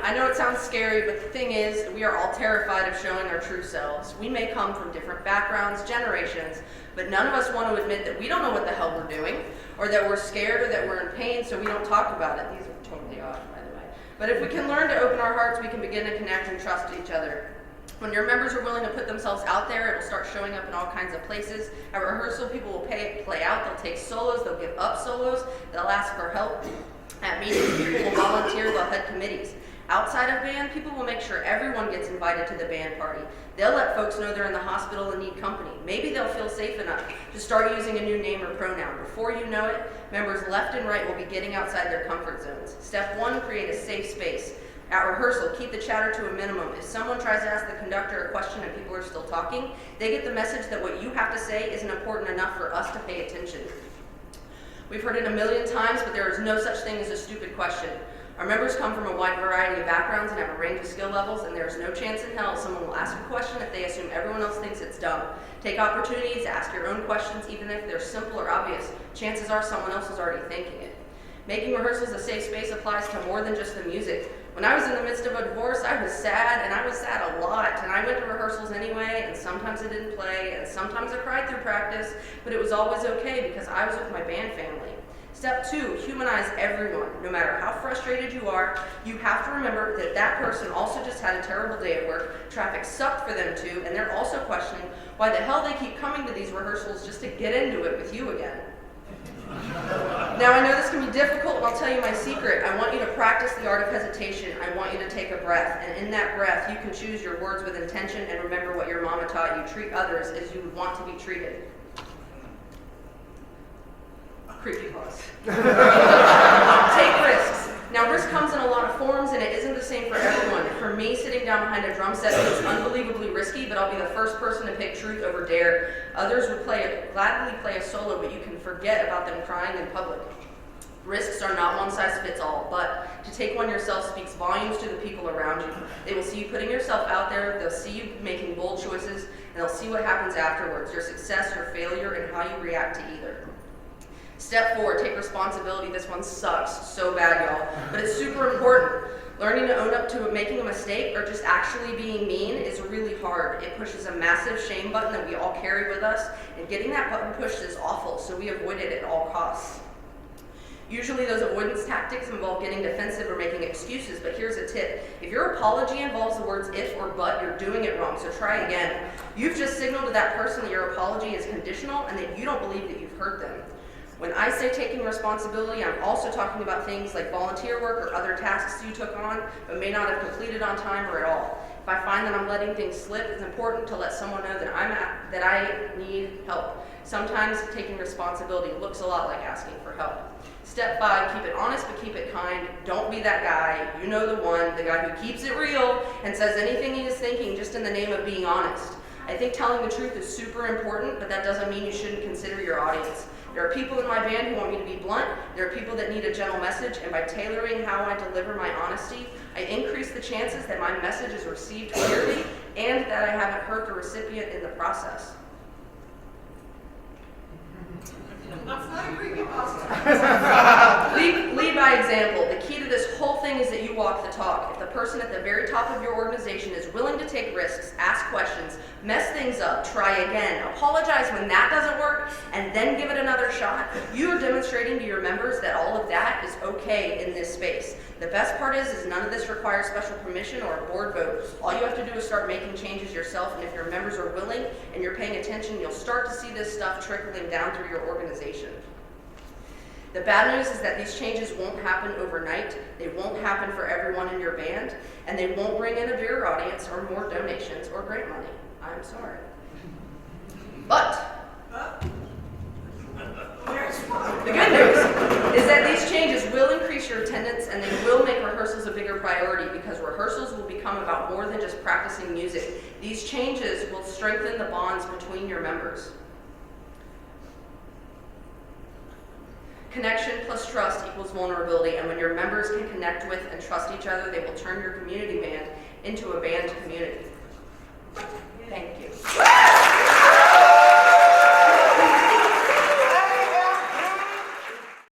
I know it sounds scary, but the thing is, we are all terrified of showing our true selves. We may come from different backgrounds, generations, but none of us want to admit that we don't know what the hell we're doing, or that we're scared, or that we're in pain, so we don't talk about it. These are totally off, by the way. But if we can learn to open our hearts, we can begin to connect and trust each other. When your members are willing to put themselves out there, it'll start showing up in all kinds of places. At rehearsal, people will play out, they'll take solos, they'll give up solos, they'll ask for help. At meetings, people will volunteer, they'll head committees. Outside of band, people will make sure everyone gets invited to the band party. They'll let folks know they're in the hospital and need company. Maybe they'll feel safe enough to start using a new name or pronoun. Before you know it, members left and right will be getting outside their comfort zones. Step 1, create a safe space. At rehearsal, keep the chatter to a minimum. If someone tries to ask the conductor a question and people are still talking, they get the message that what you have to say isn't important enough for us to pay attention. We've heard it a million times, but there is no such thing as a stupid question. Our members come from a wide variety of backgrounds and have a range of skill levels, and there is no chance in hell someone will ask a question if they assume everyone else thinks it's dumb. Take opportunities to ask your own questions, even if they're simple or obvious. Chances are someone else is already thinking it. Making rehearsals a safe space applies to more than just the music. When I was in the midst of a divorce, I was sad, and I was sad a lot, and I went to rehearsals anyway, and sometimes I didn't play, and sometimes I cried through practice, but it was always okay because I was with my band family. Step 2, humanize everyone. No matter how frustrated you are, you have to remember that that person also just had a terrible day at work, traffic sucked for them too, and they're also questioning why the hell they keep coming to these rehearsals just to get into it with you again. Now, I know this can be difficult, and I'll tell you my secret. I want you to practice the art of hesitation. I want you to take a breath, and in that breath, you can choose your words with intention and remember what your mama taught you. Treat others as you would want to be treated. Creepy pause. Take risks. Now, risk comes in a lot of forms, and it isn't the same for everyone. For me, sitting down behind a drum set is unbelievably risky, but I'll be the first person to pick truth over dare. Others would gladly play a solo, but you can forget about them crying in public. Risks are not one size fits all, but to take one yourself speaks volumes to the people around you. They will see you putting yourself out there, they'll see you making bold choices, and they'll see what happens afterwards, your success, your failure, and how you react to either. Step 4, take responsibility. This one sucks so bad, y'all, but it's super important. Learning to own up to making a mistake or just actually being mean is really hard. It pushes a massive shame button that we all carry with us, and getting that button pushed is awful, so we avoid it at all costs. Usually those avoidance tactics involve getting defensive or making excuses, but here's a tip. If your apology involves the words if or but, you're doing it wrong, so try again. You've just signaled to that person that your apology is conditional and that you don't believe that you've hurt them. When I say taking responsibility, I'm also talking about things like volunteer work or other tasks you took on but may not have completed on time or at all. If I find that I'm letting things slip, it's important to let someone know that I need help. Sometimes taking responsibility looks a lot like asking for help. Step 5, keep it honest but keep it kind. Don't be that guy, you know the one, the guy who keeps it real and says anything he is thinking just in the name of being honest. I think telling the truth is super important, but that doesn't mean you shouldn't consider your audience. There are people in my band who want me to be blunt, there are people that need a gentle message, and by tailoring how I deliver my honesty, I increase the chances that my message is received clearly and that I haven't hurt the recipient in the process. Lead by example. The key to this whole thing is that you walk the talk. If the person at the very top of your organization is willing to take risks, ask questions, mess things up, try again, apologize when that doesn't work, and then give it another shot, you are demonstrating to your members that all of that is okay in this space. The best part is none of this requires special permission or a board vote. All you have to do is start making changes yourself, and if your members are willing and you're paying attention, you'll start to see this stuff trickling down through your organization. The bad news is that these changes won't happen overnight, they won't happen for everyone in your band, and they won't bring in a bigger audience or more donations or grant money. I'm sorry. But the good news is that these changes will increase your attendance and they will make rehearsals a bigger priority because rehearsals will become about more than just practicing music. These changes will strengthen the bonds between your members. Connection plus trust equals vulnerability, and when your members can connect with and trust each other, they will turn your community band into a band community. Thank you.